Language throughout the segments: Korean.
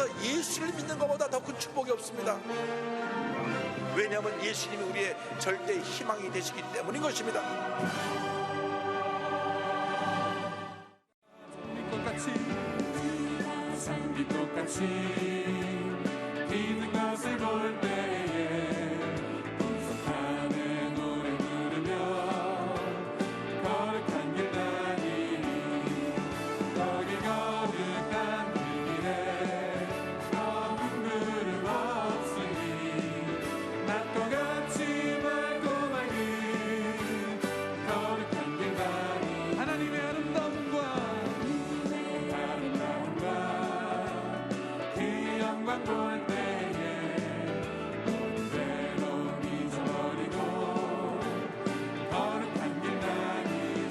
세상에서 예수를 믿는 것보다 더 큰 축복이 없습니다. 왜냐하면 예수님이 우리의 절대 희망이 되시기 때문인 것입니다. 빛꽃같이 피는 것을 볼 때에 풍성함의 노래 부르며 거룩한 길 다니니 거기 거룩한 그 길에 검은 구름 없으니 낮과 같이 맑고 맑은 거룩한 길 다니니 하나님의 아름다움과 영광 볼 때에 모든 괴로움 잊어버리고 거룩한 길 다니니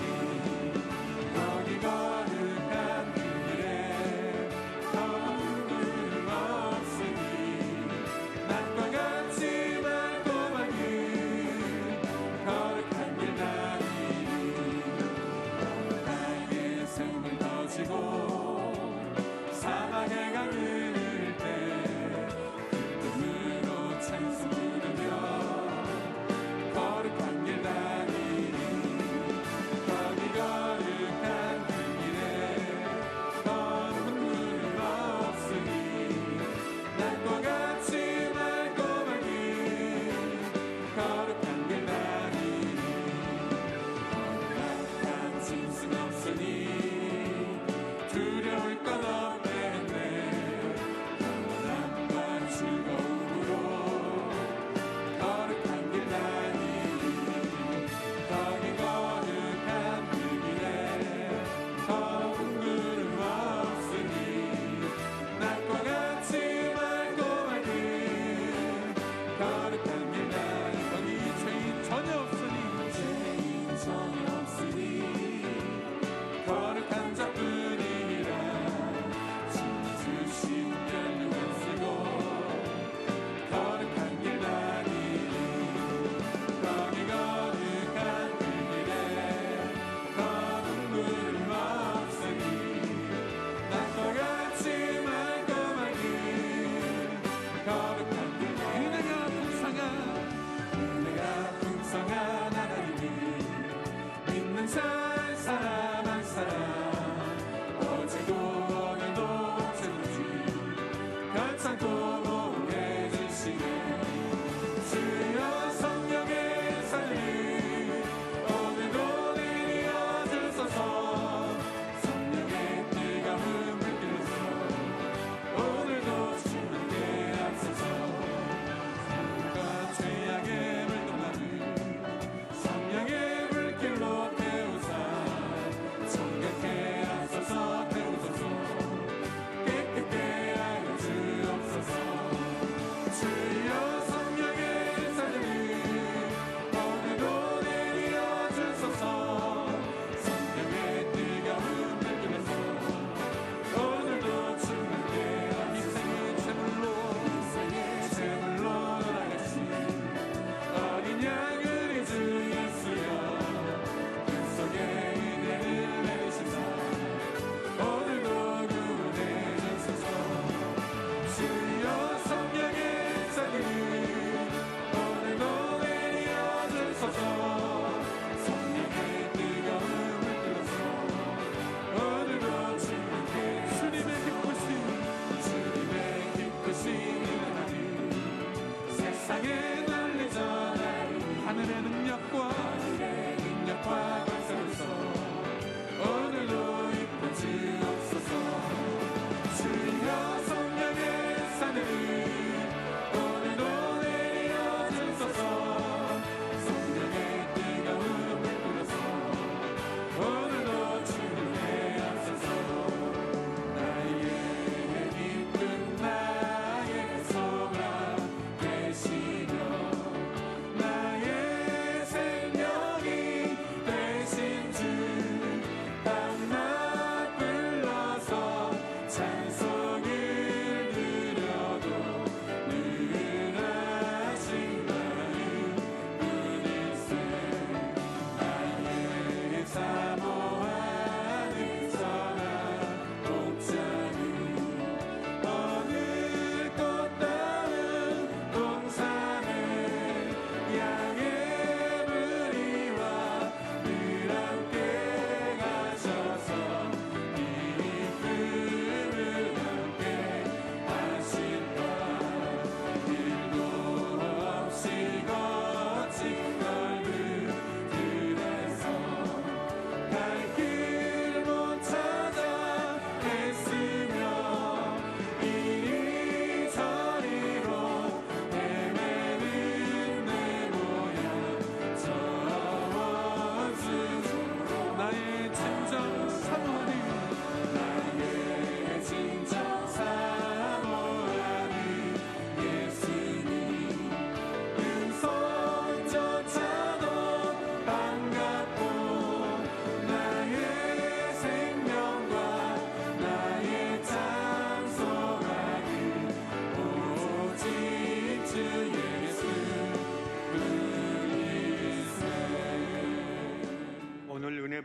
거기 거룩한 그 길에 검은 구름 없으니 낮과 같이 맑고 맑은 거룩한 길 다니니 땅에 생물 터지고 사막의 강을 찬송 부르며 거룩한 길 다니니 거기 거룩한 그 길에 검은 구름 없으니 낮과 같이 맑고 맑은 거룩한 길 다니니 거룩한 짐승 없으니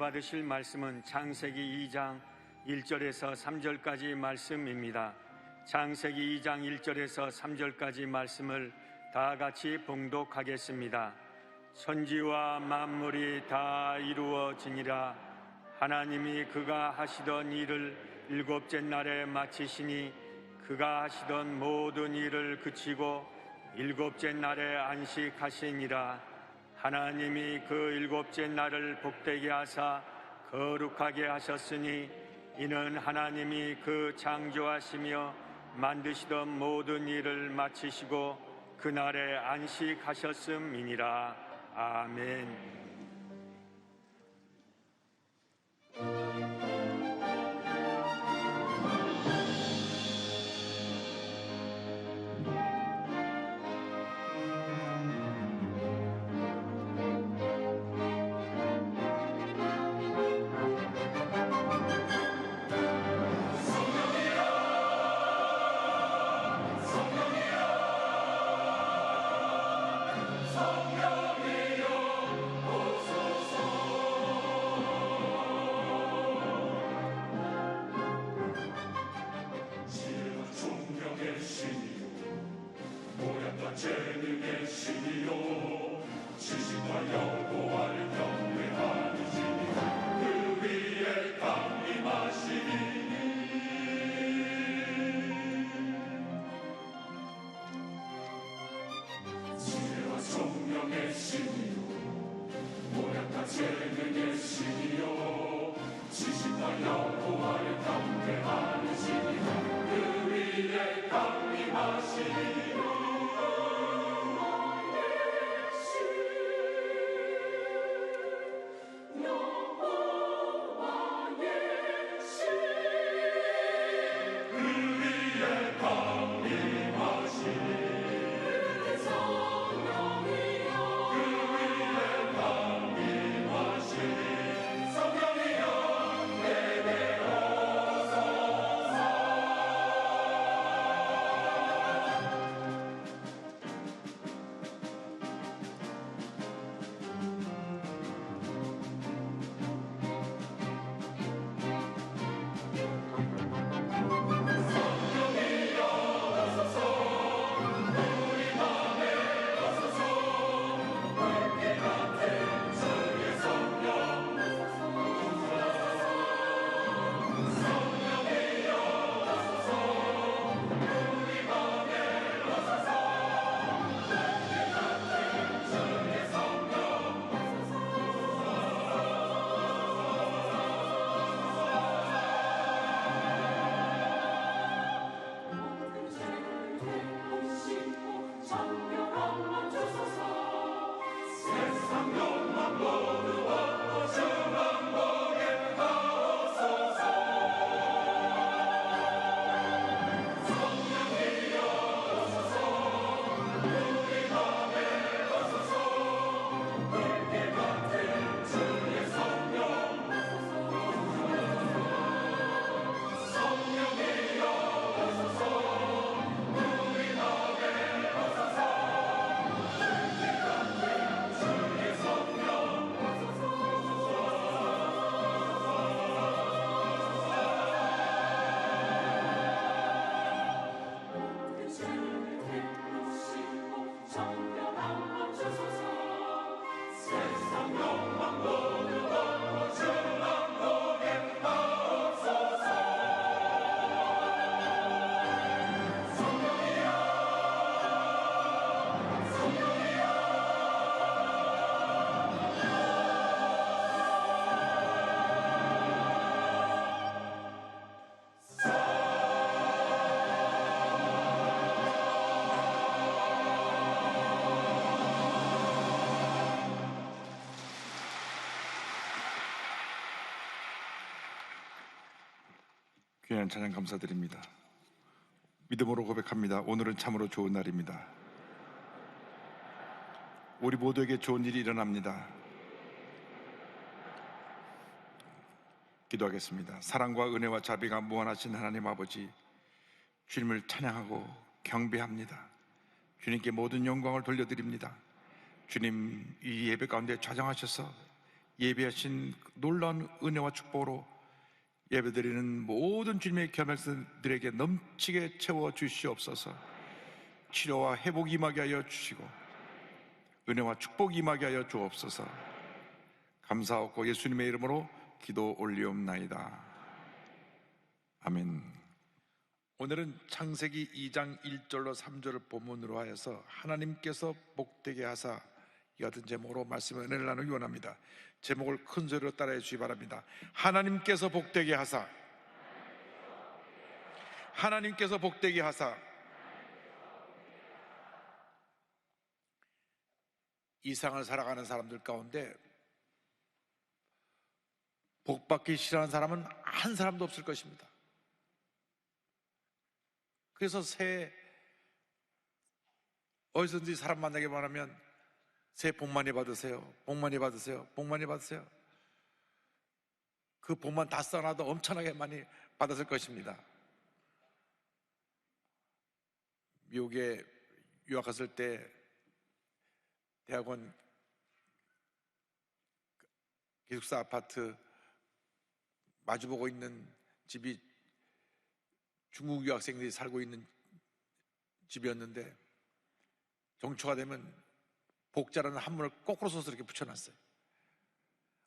받으실 말씀은 창세기 2장 1절에서 3절까지 말씀입니다. 창세기 2장 1절에서 3절까지 말씀을 다 같이 봉독하겠습니다. 천지와 만물이 다 이루어지니라. 하나님이 그가 하시던 일을 일곱째 날에 마치시니 그가 하시던 모든 일을 그치고 일곱째 날에 안식하시니라. 하나님이 그 일곱째 날을 복되게 하사 거룩하게 하셨으니 이는 하나님이 그 창조하시며 만드시던 모든 일을 마치시고 그날에 안식하셨음이니라. 아멘. 귀한 찬양 감사드립니다. 믿음으로 고백합니다. 오늘은 참으로 좋은 날입니다. 우리 모두에게 좋은 일이 일어납니다. 기도하겠습니다. 사랑과 은혜와 자비가 무한하신 하나님 아버지, 주님을 찬양하고 경배합니다. 주님께 모든 영광을 돌려드립니다. 주님, 이 예배 가운데 좌정하셔서 예비하신 놀라운 은혜와 축복으로 예배드리는 모든 주님의 겸손들에게 넘치게 채워 주시옵소서. 치료와 회복 임하게 하여 주시고 은혜와 축복 임하게 하여 주옵소서. 감사하고 예수님의 이름으로 기도 올리옵나이다. 아멘. 오늘은 창세기 2장 1절로 3절을 본문으로 하여서 하나님께서 복되게 하사 이 같은 제목으로 말씀의 은혜를 나누기 원합니다. 제목을 큰 소리로 따라해 주시기 바랍니다. 하나님께서 복되게 하사, 하나님께서 복되게 하사. 이 세상을 살아가는 사람들 가운데 복받기 싫어하는 사람은 한 사람도 없을 것입니다. 그래서 새해 어디서든지 사람 만나기만 하면 새해 복 많이 받으세요, 복 많이 받으세요, 복 많이 받으세요. 그 복만 다 써놔도 엄청나게 많이 받았을 것입니다. 미국에 유학 갔을 때 대학원 기숙사 아파트 마주보고 있는 집이 중국 유학생들이 살고 있는 집이었는데 정초가 되면 복자라는 한문을 거꾸로 써서 이렇게 붙여놨어요.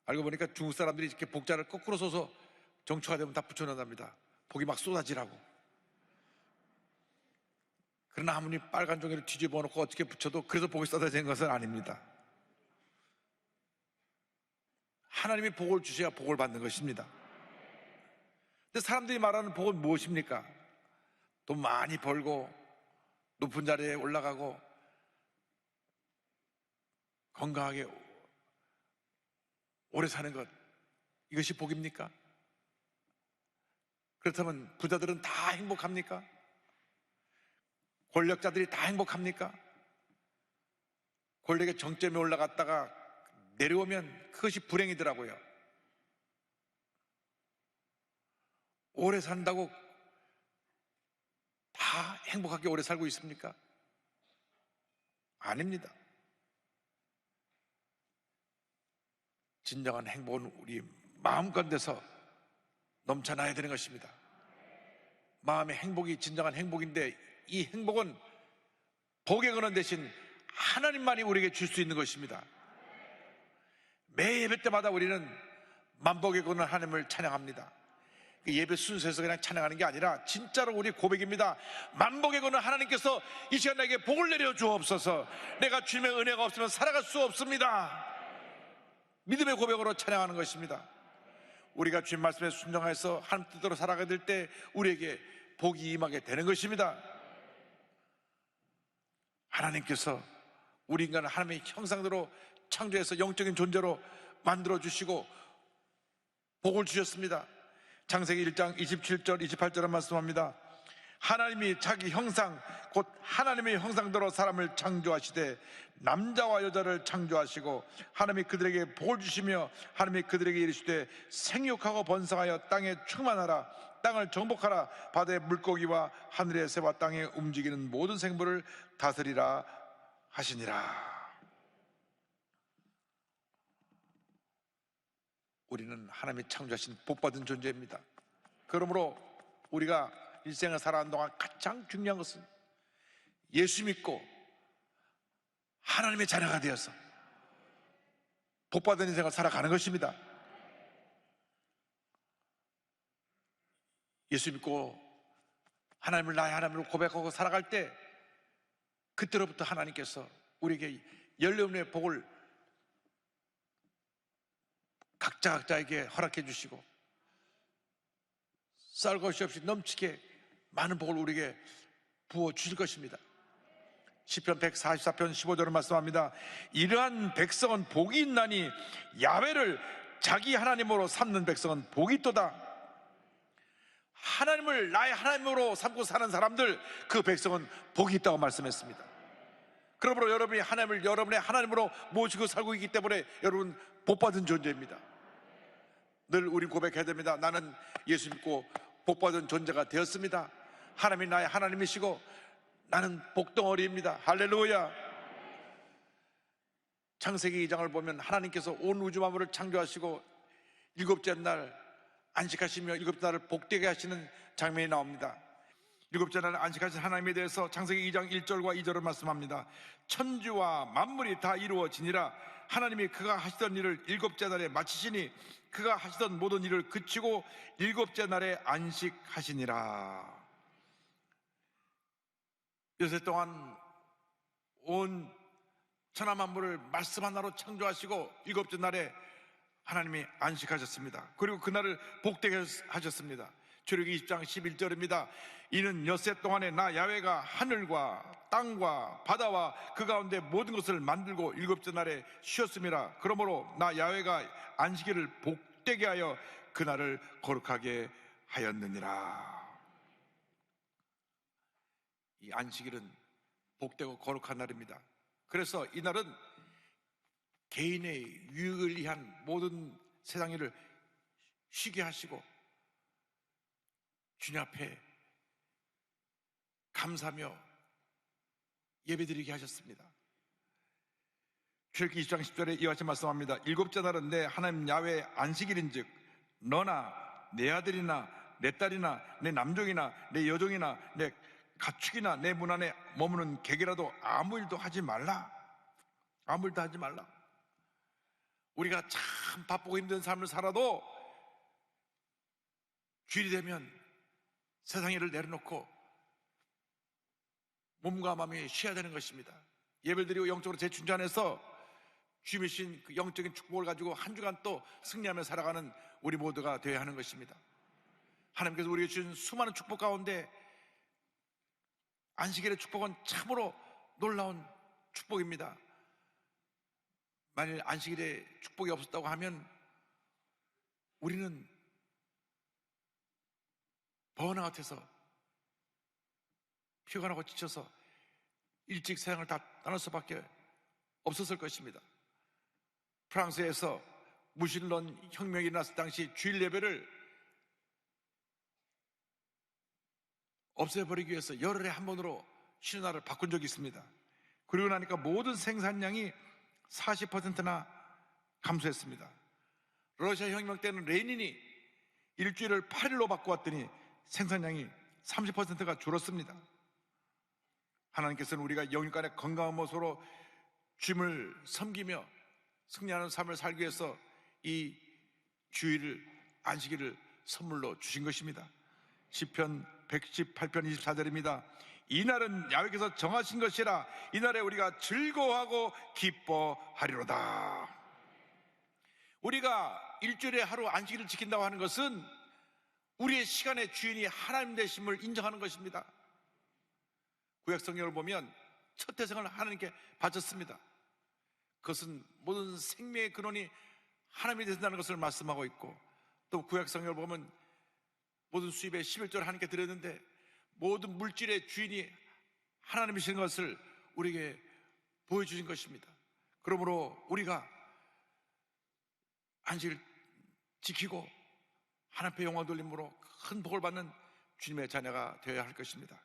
알고 보니까 중국 사람들이 이렇게 복자를 거꾸로 써서 정초가 되면 다 붙여놓는답니다. 복이 막 쏟아지라고. 그러나 아무리 빨간 종이를 뒤집어 놓고 어떻게 붙여도 그래서 복이 쏟아지는 것은 아닙니다. 하나님이 복을 주셔야 복을 받는 것입니다. 근데 사람들이 말하는 복은 무엇입니까? 돈 많이 벌고 높은 자리에 올라가고 건강하게 오래 사는 것, 이것이 복입니까? 그렇다면 부자들은 다 행복합니까? 권력자들이 다 행복합니까? 권력의 정점에 올라갔다가 내려오면 그것이 불행이더라고요. 오래 산다고 다 행복하게 오래 살고 있습니까? 아닙니다. 진정한 행복은 우리 마음가운데서 넘쳐나야 되는 것입니다. 마음의 행복이 진정한 행복인데 이 행복은 복의 근원 대신 하나님만이 우리에게 줄 수 있는 것입니다. 매 예배 때마다 우리는 만복의 근원 하나님을 찬양합니다. 예배 순서에서 그냥 찬양하는 게 아니라 진짜로 우리 고백입니다. 만복의 근원 하나님께서 이 시간 나에게 복을 내려 주옵소서. 내가 주님의 은혜가 없으면 살아갈 수 없습니다. 믿음의 고백으로 찬양하는 것입니다. 우리가 주님 말씀에 순종해서 하나님 뜻대로 살아가게 될 때 우리에게 복이 임하게 되는 것입니다. 하나님께서 우리 인간을 하나님의 형상대로 창조해서 영적인 존재로 만들어주시고 복을 주셨습니다. 창세기 1장 27절 28절에 말씀합니다. 하나님이 자기 형상 곧 하나님의 형상대로 사람을 창조하시되 남자와 여자를 창조하시고 하나님이 그들에게 복을 주시며 하나님이 그들에게 이르시되 생육하고 번성하여 땅에 충만하라. 땅을 정복하라. 바다의 물고기와 하늘의 새와 땅에 움직이는 모든 생물을 다스리라 하시니라. 우리는 하나님이 창조하신 복받은 존재입니다. 그러므로 우리가 일생을 살아가는 동안 가장 중요한 것은 예수 믿고 하나님의 자녀가 되어서 복받은 인생을 살아가는 것입니다. 예수 믿고 하나님을 나의 하나님으로 고백하고 살아갈 때 그때로부터 하나님께서 우리에게 열려운의 복을 각자에게 허락해 주시고 쌀 것이 없이 넘치게 많은 복을 우리에게 부어 주실 것입니다. 시편 144편 15절을 말씀합니다. 이러한 백성은 복이 있나니 야훼를 자기 하나님으로 삼는 백성은 복이 있도다. 하나님을 나의 하나님으로 삼고 사는 사람들, 그 백성은 복이 있다고 말씀했습니다. 그러므로 여러분이 하나님을 여러분의 하나님으로 모시고 살고 있기 때문에 여러분 복받은 존재입니다. 늘 우리 고백해야 됩니다. 나는 예수 믿고 복받은 존재가 되었습니다. 하나님이 나의 하나님이시고 나는 복덩어리입니다. 할렐루야. 창세기 2장을 보면 하나님께서 온 우주 만물을 창조하시고 일곱째 날 안식하시며 일곱째 날을 복되게 하시는 장면이 나옵니다. 일곱째 날 안식하신 하나님에 대해서 창세기 2장 1절과 2절을 말씀합니다. 천지와 만물이 다 이루어지니라. 하나님이 그가 하시던 일을 일곱째 날에 마치시니 그가 하시던 모든 일을 그치고 일곱째 날에 안식하시니라. 요새 동안 온 천하 만물을 말씀 하나로 창조하시고 일곱째 날에 하나님이 안식하셨습니다. 그리고 그날을 복되게 하셨습니다. 출애굽기 20장 11절입니다. 이는 엿새 동안에 나 야훼가 하늘과 땅과 바다와 그 가운데 모든 것을 만들고 일곱째 날에 쉬었음이라. 그러므로 나 야훼가 안식일을 복되게 하여 그날을 거룩하게 하였느니라. 이 안식일은 복되고 거룩한 날입니다. 그래서 이날은 개인의 유익을 위한 모든 세상 일을 쉬게 하시고 주님 앞에 감사하며 예배드리게 하셨습니다. 출애굽기 20장 10절에 이와 같이 말씀합니다. 일곱째 날은 내 하나님 야훼의 안식일인즉 너나 내 아들이나 내 딸이나 내 남종이나 내 여종이나 내 가축이나 내 문 안에 머무는 객이라도 아무 일도 하지 말라. 아무 일도 하지 말라. 우리가 참 바쁘고 힘든 삶을 살아도 주일이 되면 세상 일을 내려놓고 몸과 마음이 쉬어야 되는 것입니다. 예배를 드리고 영적으로 재충전해서 주님이 주신 그 영적인 축복을 가지고 한 주간 또 승리하며 살아가는 우리 모두가 되어야 하는 것입니다. 하나님께서 우리에게 주신 수많은 축복 가운데 안식일의 축복은 참으로 놀라운 축복입니다. 만일 안식일에 축복이 없었다고 하면 우리는 번아웃해서 피곤하고 지쳐서 일찍 세상을 다 떠날 수밖에 없었을 것입니다. 프랑스에서 무신론 혁명이 일어났을 당시 주일 예배를 없애버리기 위해서 열흘에 한 번으로 쉬는 날을 바꾼 적이 있습니다. 그리고 나니까 모든 생산량이 40%나 감소했습니다. 러시아 혁명 때는 레닌이 일주일을 8일로 바꾸었더니 생산량이 30%가 줄었습니다. 하나님께서는 우리가 영육간의 건강한 모습으로 주님을 섬기며 승리하는 삶을 살기 위해서 이 주일을, 안식일을 선물로 주신 것입니다. 시편 118편 24절입니다. 이날은 야훼께서 정하신 것이라. 이날에 우리가 즐거워하고 기뻐하리로다. 우리가 일주일에 하루 안식일을 지킨다고 하는 것은 우리의 시간의 주인이 하나님 되심을 인정하는 것입니다. 구약 성경을 보면 첫 태생을 하나님께 바쳤습니다. 그것은 모든 생명의 근원이 하나님이 되신다는 것을 말씀하고 있고, 또 구약 성경을 보면 모든 수입의 11조를 하나님께 드렸는데 모든 물질의 주인이 하나님이신 것을 우리에게 보여주신 것입니다. 그러므로 우리가 안식을 지키고 하나님 앞에 영광 돌림으로 큰 복을 받는 주님의 자녀가 되어야 할 것입니다.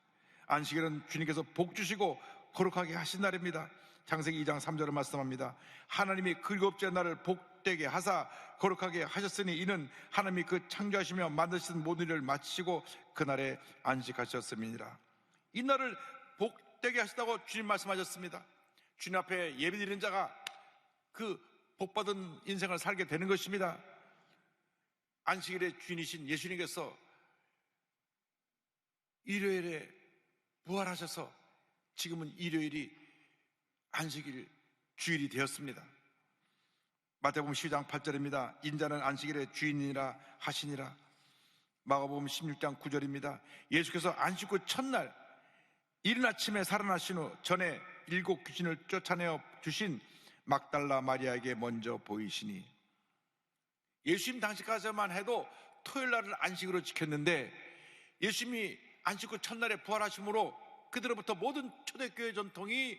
안식일은 주님께서 복 주시고 거룩하게 하신 날입니다. 창세기 2장 3절을 말씀합니다. 하나님이 그 일곱째 날을 복되게 하사 거룩하게 하셨으니 이는 하나님이 그 창조하시며 만드신 모든 일을 마치시고 그날에 안식하셨음이니라. 이 날을 복되게 하시다고 주님 말씀하셨습니다. 주님 앞에 예배드리는 자가 그 복받은 인생을 살게 되는 것입니다. 안식일의 주인이신 예수님께서 일요일에 부활하셔서 지금은 일요일이 안식일 주일이 되었습니다. 마태복음 12장 8절입니다. 인자는 안식일의 주인이라 하시니라. 마가복음 16장 9절입니다. 예수께서 안식 후 첫날 이른 아침에 살아나신 후 전에 7 귀신을 쫓아내어 주신 막달라 마리아에게 먼저 보이시니, 예수님 당시까지만 해도 토요일날을 안식으로 지켰는데 예수님이 안식 후 첫날에 부활하심으로 그들로부터 모든 초대교회 전통이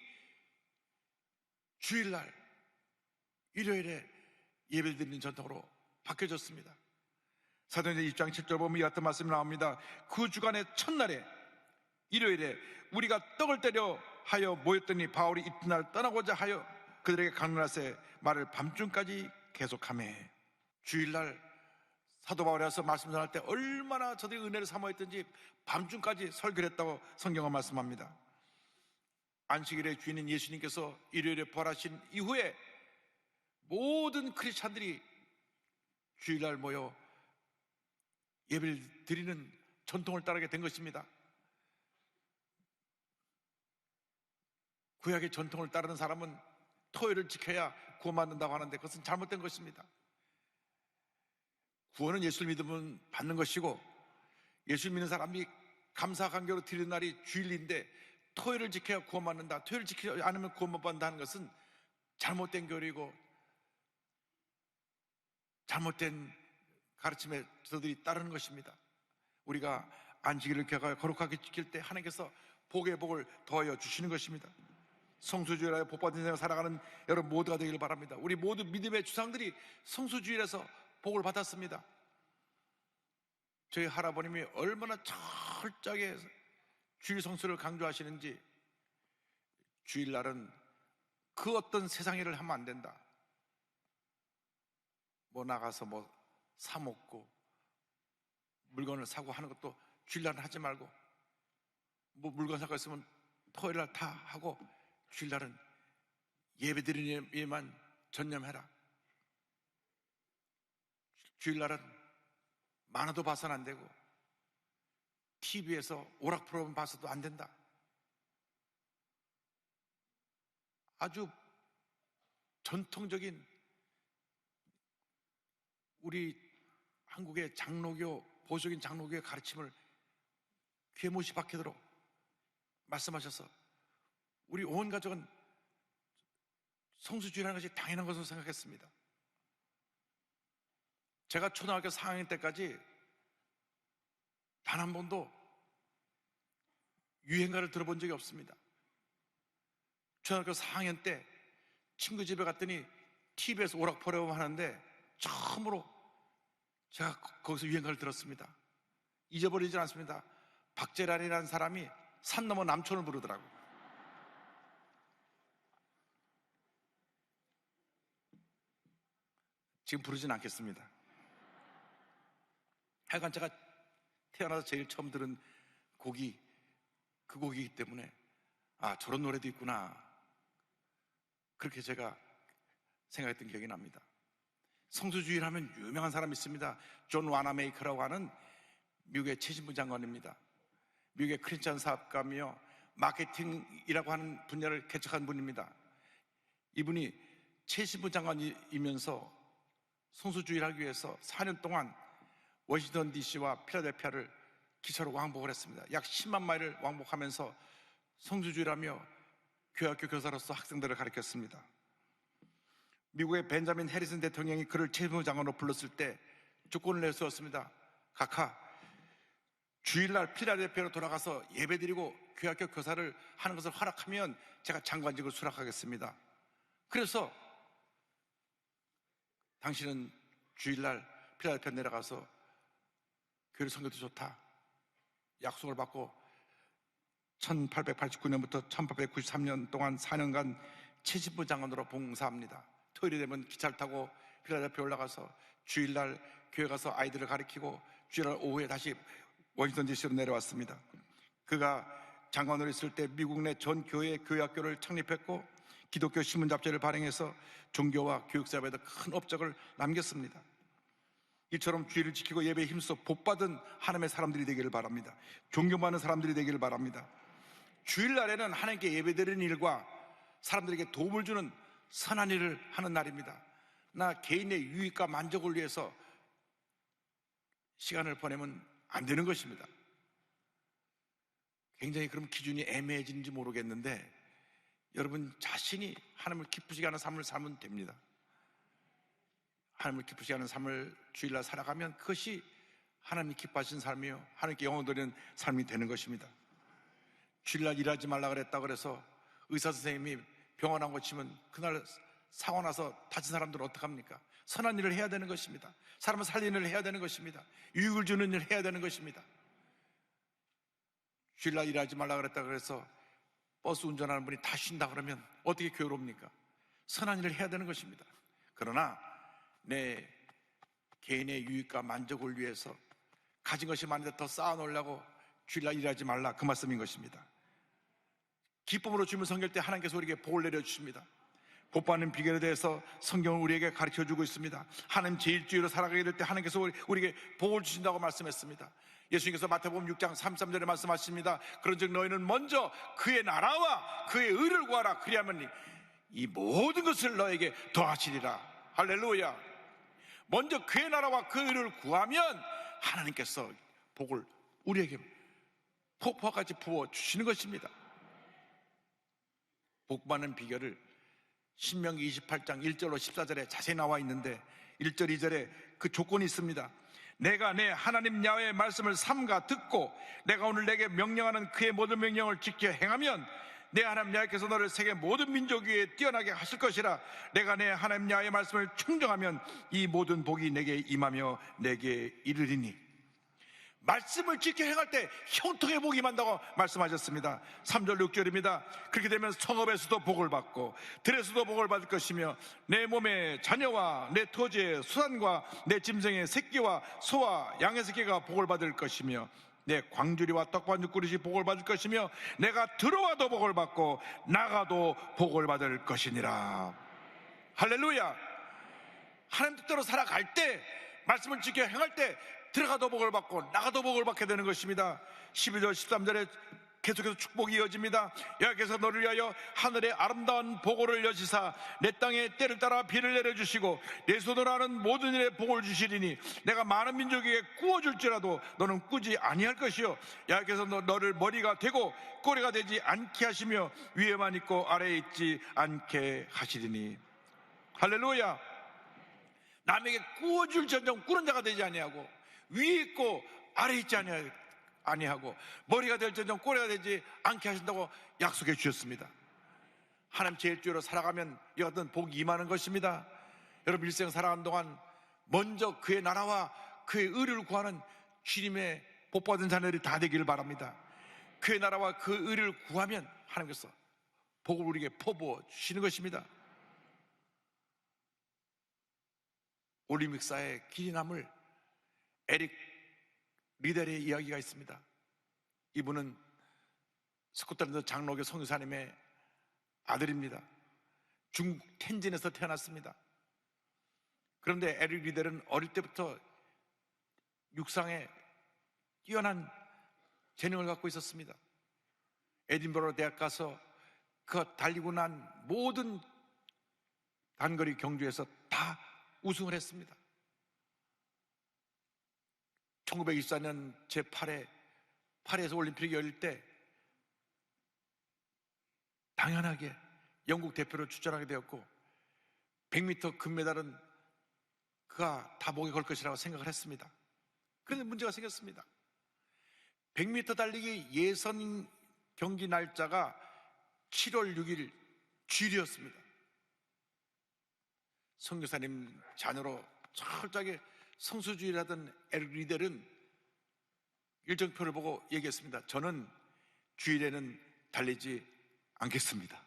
주일날 일요일에 예배드리는 전통으로 바뀌어졌습니다. 사도행전 2장 7절 보면 이 같은 말씀이 나옵니다. 그 주간의 첫날에 일요일에 우리가 떡을 때려 하여 모였더니 바울이 이튿날 떠나고자 하여 그들에게 강론하세 말을 밤중까지 계속하며. 주일날 사도 바울이 와서 말씀 전할 때 얼마나 저들이 은혜를 사모했던지 밤중까지 설교를 했다고 성경은 말씀합니다. 안식일의 주인인 예수님께서 일요일에 부활하신 이후에 모든 크리스찬들이 주일날 모여 예배를 드리는 전통을 따르게 된 것입니다. 구약의 전통을 따르는 사람은 토요일을 지켜야 구원받는다고 하는데 그것은 잘못된 것입니다. 구원은 예수를 믿으면 받는 것이고, 예수를 믿는 사람이 감사관계로 드리는 날이 주일인데 토요일을 지켜야 구원받는다, 토요일을 지키지 않으면 구원 못 받는다 하는 것은 잘못된 교리이고 잘못된 가르침에 저들이 따르는 것입니다. 우리가 안식일을 거룩하게 지킬 때 하나님께서 복의 복을 더하여 주시는 것입니다. 성수주일하여 복받은 인생을 살아가는 여러분 모두가 되기를 바랍니다. 우리 모두 믿음의 주상들이 성수주일에서 복을 받았습니다. 저희 할아버님이 얼마나 철저하게 주일 성수를 강조하시는지, 주일날은 그 어떤 세상 일을 하면 안 된다, 뭐 나가서 뭐 사 먹고 물건을 사고 하는 것도 주일날은 하지 말고, 뭐 물건 살 거 있으면 토요일날 다 하고 주일날은 예배드리는 일에만 전념해라. 주일날은 만화도 봐서는 안 되고 TV에서 오락 프로그램 봐서도 안 된다. 아주 전통적인 우리 한국의 장로교, 보수적인 장로교의 가르침을 귀에 못이 박히도록 말씀하셔서 우리 온 가족은 성수주의라는 것이 당연한 것으로 생각했습니다. 제가 초등학교 4학년 때까지 단 한 번도 유행가를 들어본 적이 없습니다. 초등학교 4학년 때 친구 집에 갔더니 TV에서 오락 프로그램 하는데 처음으로 제가 거기서 유행가를 들었습니다. 잊어버리지 않습니다. 박재란이라는 사람이 산 넘어 남촌을 부르더라고요. 지금 부르진 않겠습니다. 하여간 제가 태어나서 제일 처음 들은 곡이 그 곡이기 때문에 아, 저런 노래도 있구나, 그렇게 제가 생각했던 기억이 납니다. 성수주의를 하면 유명한 사람이 있습니다. 존 와나메이커라고 하는 미국의 최신부 장관입니다. 미국의 크리스천 사업가며 마케팅이라고 하는 분야를 개척한 분입니다. 이분이 최신부 장관이면서 성수주의를 하기 위해서 4년 동안 워싱턴 DC와 필라델피아를 기차로 왕복을 했습니다. 약 10만 마일을 왕복하면서 성수주의라며 교학교 교사로서 학생들을 가르쳤습니다. 미국의 벤자민 해리슨 대통령이 그를 최무장관으로 불렀을 때 조건을 내세웠습니다. 각하, 주일날 필라델피아로 돌아가서 예배드리고 교학교 교사를 하는 것을 허락하면 제가 장관직을 수락하겠습니다. 그래서 당신은 주일날 필라델피아 내려가서 교회 선교도 좋다 약속을 받고 1889년부터 1893년 동안 4년간 최신부 장관으로 봉사합니다. 토요일이 되면 기차를 타고 필라델피아 올라가서 주일날 교회 가서 아이들을 가르치고 주일날 오후에 다시 워싱턴 DC로 내려왔습니다. 그가 장관으로 있을 때 미국 내 전 교회 교회학교를 창립했고 기독교 신문 잡지를 발행해서 종교와 교육 사업에도 큰 업적을 남겼습니다. 이처럼 주의를 지키고 예배에 힘써 복받은 하나님의 사람들이 되기를 바랍니다. 존경받는 사람들이 되기를 바랍니다. 주일날에는 하나님께 예배드리는 일과 사람들에게 도움을 주는 선한 일을 하는 날입니다. 나 개인의 유익과 만족을 위해서 시간을 보내면 안 되는 것입니다. 굉장히 그럼 기준이 애매해지는지 모르겠는데 여러분 자신이 하나님을 기쁘시게 하는 삶을 살면 됩니다. 하나님을 기쁘시게 하는 삶을 주일날 살아가면 그것이 하나님이 기뻐하시는 삶이요 하나님께 영광 돌리는 삶이 되는 것입니다. 주일날 일하지 말라 그랬다 그래서 의사 선생님이 병원 안 고치면 그날 사고 나서 다친 사람들은 어떡합니까? 선한 일을 해야 되는 것입니다. 사람을 살리는 일을 해야 되는 것입니다. 유익을 주는 일을 해야 되는 것입니다. 주일날 일하지 말라 그랬다 그래서 버스 운전하는 분이 다 쉰다 그러면 어떻게 교회로 옵니까? 선한 일을 해야 되는 것입니다. 그러나 내 개인의 유익과 만족을 위해서 가진 것이 많은데 더 쌓아놓으려고 주일날 일하지 말라, 그 말씀인 것입니다. 기쁨으로 주님을 섬길 때 하나님께서 우리에게 복을 내려주십니다. 복받는 비결에 대해서 성경은 우리에게 가르쳐주고 있습니다. 하나님 제1주의로 살아가게 될 때 하나님께서 우리에게 복을 주신다고 말씀했습니다. 예수님께서 마태복음 6장 33절에 말씀하십니다. 그런즉 너희는 먼저 그의 나라와 그의 의를 구하라. 그리하면 이 모든 것을 너에게 더하시리라. 할렐루야. 먼저 그의 나라와 그 의를 구하면 하나님께서 복을 우리에게 폭포같이 부어주시는 것입니다. 복받는 비결을 신명기 28장 1절로 14절에 자세히 나와 있는데 1절 2절에 그 조건이 있습니다. 내가 내 하나님 야훼의 말씀을 삼가 듣고 내가 오늘 내게 명령하는 그의 모든 명령을 지켜 행하면 내 하나님 야훼께서 너를 세계 모든 민족 위에 뛰어나게 하실 것이라. 내가 내 하나님 야훼의 말씀을 청정하면 이 모든 복이 내게 임하며 내게 이르리니. 말씀을 지켜 행할 때 형통의 복이 임한다고 말씀하셨습니다. 3절 6절입니다. 그렇게 되면 성읍에서도 복을 받고 들에서도 복을 받을 것이며 내 몸의 자녀와 내 토지의 수산과 내 짐승의 새끼와 소와 양의 새끼가 복을 받을 것이며 내 광주리와 떡반죽 그릇이 복을 받을 것이며 내가 들어와도 복을 받고 나가도 복을 받을 것이니라. 할렐루야. 하나님 뜻대로 살아갈 때, 말씀을 지켜 행할 때 들어가도 복을 받고 나가도 복을 받게 되는 것입니다. 12절 13절에 계속해서 축복이 이어집니다. 여호와께서 너를 위하여 하늘의 아름다운 보고를 여시사 내 땅에 때를 따라 비를 내려주시고 내 손으로 하는 모든 일에 복을 주시리니 내가 많은 민족에게 꾸어줄지라도 너는 꾸지 아니할 것이요 여호와께서 너를 머리가 되고 꼬리가 되지 않게 하시며 위에만 있고 아래에 있지 않게 하시리니. 할렐루야. 남에게 꾸어줄지언정 꾸는 자가 되지 아니하고 위에 있고 아래에 있지 아니하고 머리가 될지언정 꼬리가 되지 않게 하신다고 약속해 주셨습니다. 하나님 제1주의로 살아가면 이 어떤 복이 임하는 것입니다. 여러분 일생 살아가는 동안 먼저 그의 나라와 그의 의를 구하는 주님의 복받은 자녀들이 다 되기를 바랍니다. 그의 나라와 그 의를 구하면 하나님께서 복을 우리에게 퍼부어 주시는 것입니다. 올림픽사의 길이 남을 에릭 리델의 이야기가 있습니다. 이분은 스코틀랜드 장로교 선교사님의 아들입니다. 중국 텐진에서 태어났습니다. 그런데 에릭 리델은 어릴 때부터 육상에 뛰어난 재능을 갖고 있었습니다. 에딘버러 대학 가서 그 달리고 난 모든 단거리 경주에서 다 우승을 했습니다. 1924년 제8회 파리에서 올림픽이 열릴 때 당연하게 영국 대표로 출전하게 되었고 100m 금메달은 그가 다 목에 걸 것이라고 생각을 했습니다. 그런데 문제가 생겼습니다. 100m 달리기 예선 경기 날짜가 7월 6일 주일이었습니다. 선교사님 자녀로 철저하게 성수주의를 하던 에릭 리델은 일정표를 보고 얘기했습니다. 저는 주일에는 달리지 않겠습니다.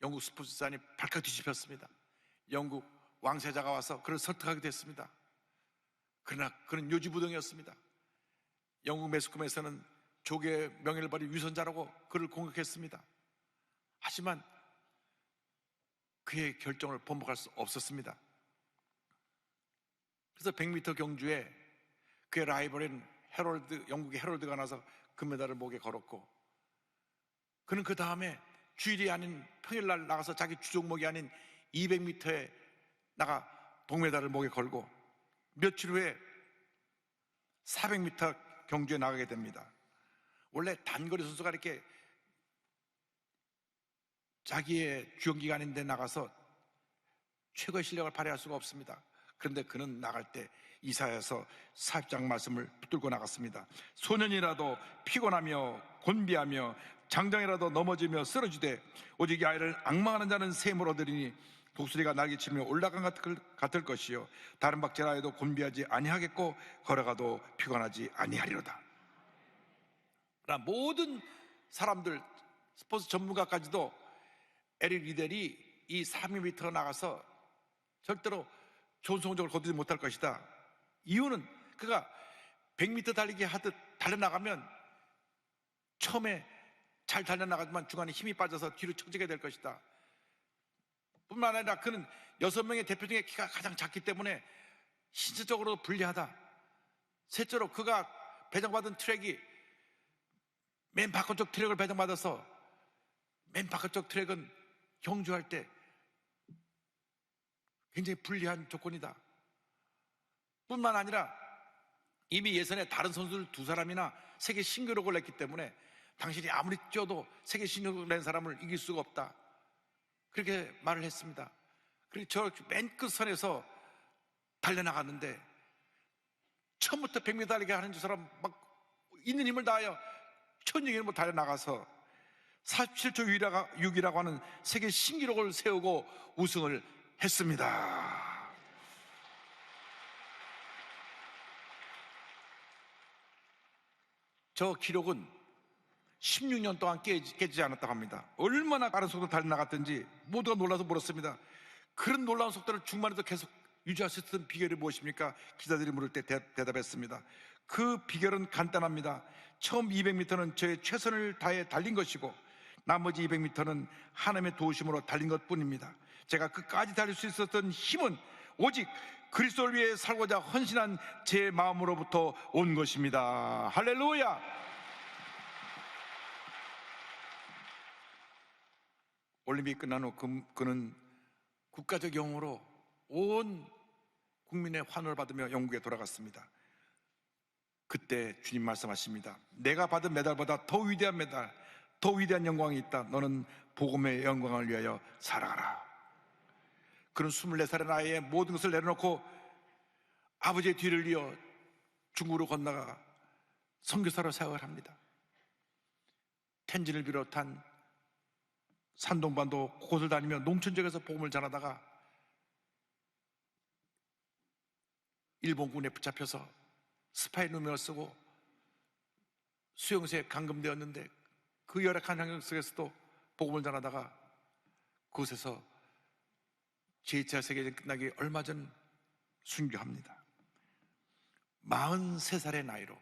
영국 스포츠산이 발칵 뒤집혔습니다. 영국 왕세자가 와서 그를 설득하게 됐습니다. 그러나 그는 요지부동이었습니다. 영국 매스컴에서는 조계의 명예를 버린 위선자라고 그를 공격했습니다. 하지만 그의 결정을 번복할 수 없었습니다. 그래서 100m 경주에 그의 라이벌인 영국의 헤럴드가 나서 금메달을 목에 걸었고, 그는 그 다음에 주일이 아닌 평일날 나가서 자기 주종목이 아닌 200m에 나가 동메달을 목에 걸고 며칠 후에 400m 경주에 나가게 됩니다. 원래 단거리 선수가 이렇게 자기의 주연기간인데 나가서 최고의 실력을 발휘할 수가 없습니다. 그런데 그는 나갈 때 이사야서 40장 말씀을 붙들고 나갔습니다. 소년이라도 피곤하며 곤비하며 장정이라도 넘어지며 쓰러지되 오직 이 아이를 앙망하는 자는 샘을 얻으리니 독수리가 날개치며 올라간 같을 것이요 다른 박제라 해도 곤비하지 아니하겠고 걸어가도 피곤하지 아니하리로다. 그러나 모든 사람들, 스포츠 전문가까지도 에릭 리델이 이 300m 나가서 절대로 좋은 성적을 거두지 못할 것이다. 이유는 그가 100m 달리기 하듯 달려나가면 처음에 잘 달려나가지만 중간에 힘이 빠져서 뒤로 처지게 될 것이다. 뿐만 아니라 그는 6명의 대표 중에 키가 가장 작기 때문에 신체적으로 불리하다. 셋째로 그가 배정받은 트랙이 맨 바깥쪽 트랙을 배정받아서 맨 바깥쪽 트랙은 경주할 때 굉장히 불리한 조건이다. 뿐만 아니라 이미 예선에 다른 선수들 2사람이나 세계 신기록을 냈기 때문에 당신이 아무리 뛰어도 세계 신기록을 낸 사람을 이길 수가 없다. 그렇게 말을 했습니다. 그리고 저 맨 끝선에서 달려나갔는데 처음부터 100m 달리기 하는 저 사람 막 있는 힘을 다하여 천정이로 달려나가서 47초 6이라고 하는 세계 신기록을 세우고 우승을 했습니다. 저 기록은 16년 동안 깨지지 않았다고 합니다. 얼마나 빠른 속도로 달려나갔든지 모두가 놀라서 물었습니다. 그런 놀라운 속도를 중반에도 계속 유지할 수 있었던 비결이 무엇입니까? 기자들이 물을 때 대답했습니다. 그 비결은 간단합니다. 처음 200m는 저의 최선을 다해 달린 것이고 나머지 200m는 하나님의 도우심으로 달린 것뿐입니다. 제가 끝까지 달릴 수 있었던 힘은 오직 그리스도를 위해 살고자 헌신한 제 마음으로부터 온 것입니다. 할렐루야! 올림픽 끝난 후 그는 국가적 영웅으로 온 국민의 환호를 받으며 영국에 돌아갔습니다. 그때 주님 말씀하십니다. 내가 받은 메달보다 더 위대한 메달, 더 위대한 영광이 있다. 너는 복음의 영광을 위하여 살아가라. 그는 24살의 나이에 모든 것을 내려놓고 아버지의 뒤를 이어 중국으로 건너가 선교사로 사역을 합니다. 텐진을 비롯한 산동반도 곳을 다니며 농촌 지역에서 복음을 전하다가 일본군에 붙잡혀서 스파이 누명을 쓰고 수용소에 감금되었는데 그 열악한 환경 속에서도 복음을 전하다가 그곳에서 제2차 세계대전 끝나기 얼마 전 순교합니다. 43살의 나이로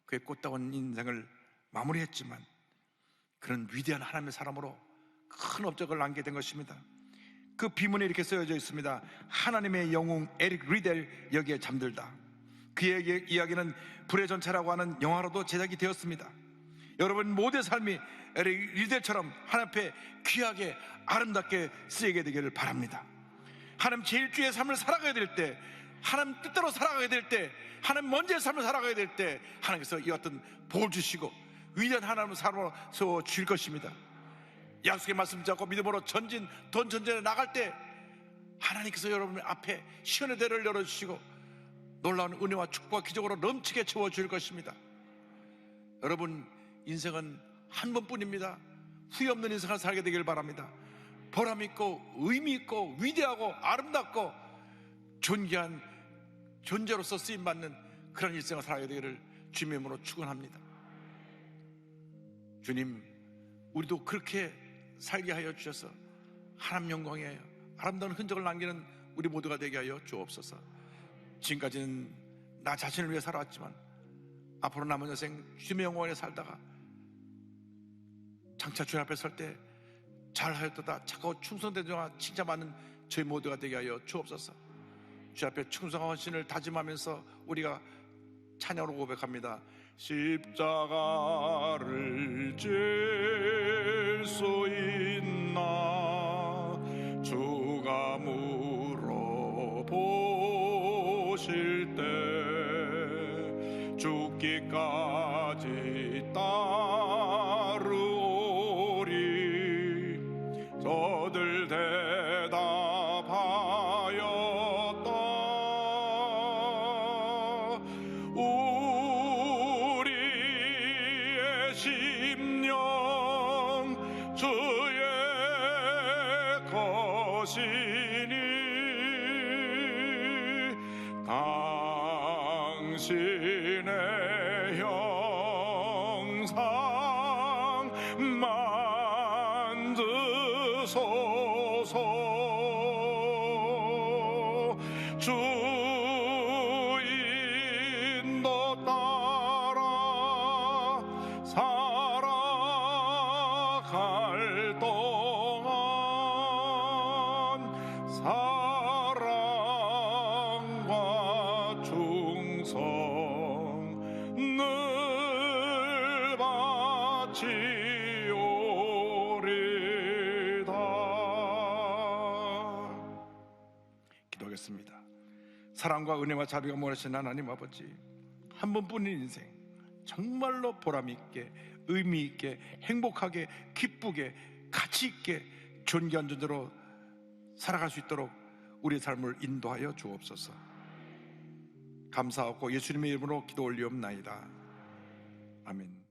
그의 꽃다운 인생을 마무리했지만 그는 위대한 하나님의 사람으로 큰 업적을 남게 된 것입니다. 그 비문에 이렇게 쓰여져 있습니다. 하나님의 영웅 에릭 리델 여기에 잠들다. 그의 이야기는 불의 전차라고 하는 영화로도 제작이 되었습니다. 여러분 모두의 삶이 에릭 리델처럼 하나님 앞에 귀하게 아름답게 쓰이게 되기를 바랍니다. 하나님 제1주의 삶을 살아가야 될 때, 하나님 뜻대로 살아가야 될 때, 하나님 먼저의 삶을 살아가야 될 때 하나님께서 이와 같은 복을 주시고 위대한 하나님의 사람으로 세워 주실 것입니다. 약속의 말씀 잡고 믿음으로 돈 전쟁에 나갈 때 하나님께서 여러분 앞에 시온의 대를 열어주시고 놀라운 은혜와 축복과 기적으로 넘치게 채워줄 것입니다. 여러분 인생은 한 번뿐입니다. 후회 없는 인생을 살게 되길 바랍니다. 보람 있고 의미 있고 위대하고 아름답고 존귀한 존재로서 쓰임받는 그런 일생을 살아야 되기를 주님의 이름으로 축원합니다. 주님, 우리도 그렇게 살게 하여 주셔서 하나님 영광에 아름다운 흔적을 남기는 우리 모두가 되게 하여 주옵소서. 지금까지는 나 자신을 위해 살아왔지만 앞으로 남은 여생 주님의 영광에 살다가 장차 주님 앞에 설 때 잘하였도다 착하고 충성된 자와 칭찬받는 저희 모두가 되게 하여 주옵소서. 주 앞에 충성한 헌신을 다짐하면서 우리가 찬양으로 고백합니다. 십자가를 질 수 있나 주가 물어보실 때 죽기까지 따르오리 저들 대답하였다. 우리의 심령 주의 것이니 당신의 형상 만드신 주소서. 주 인도 따라 살아갈 동안 사랑과 충성 늘 바치오리다. 기도하겠습니다. 사랑과 은혜와 자비가 모르신 하나님 아버지, 한 번뿐인 인생 정말로 보람있게, 의미있게, 행복하게, 기쁘게, 가치있게 존귀한 존재로 살아갈 수 있도록 우리의 삶을 인도하여 주옵소서. 감사하고 예수님의 이름으로 기도 올리옵나이다. 아멘.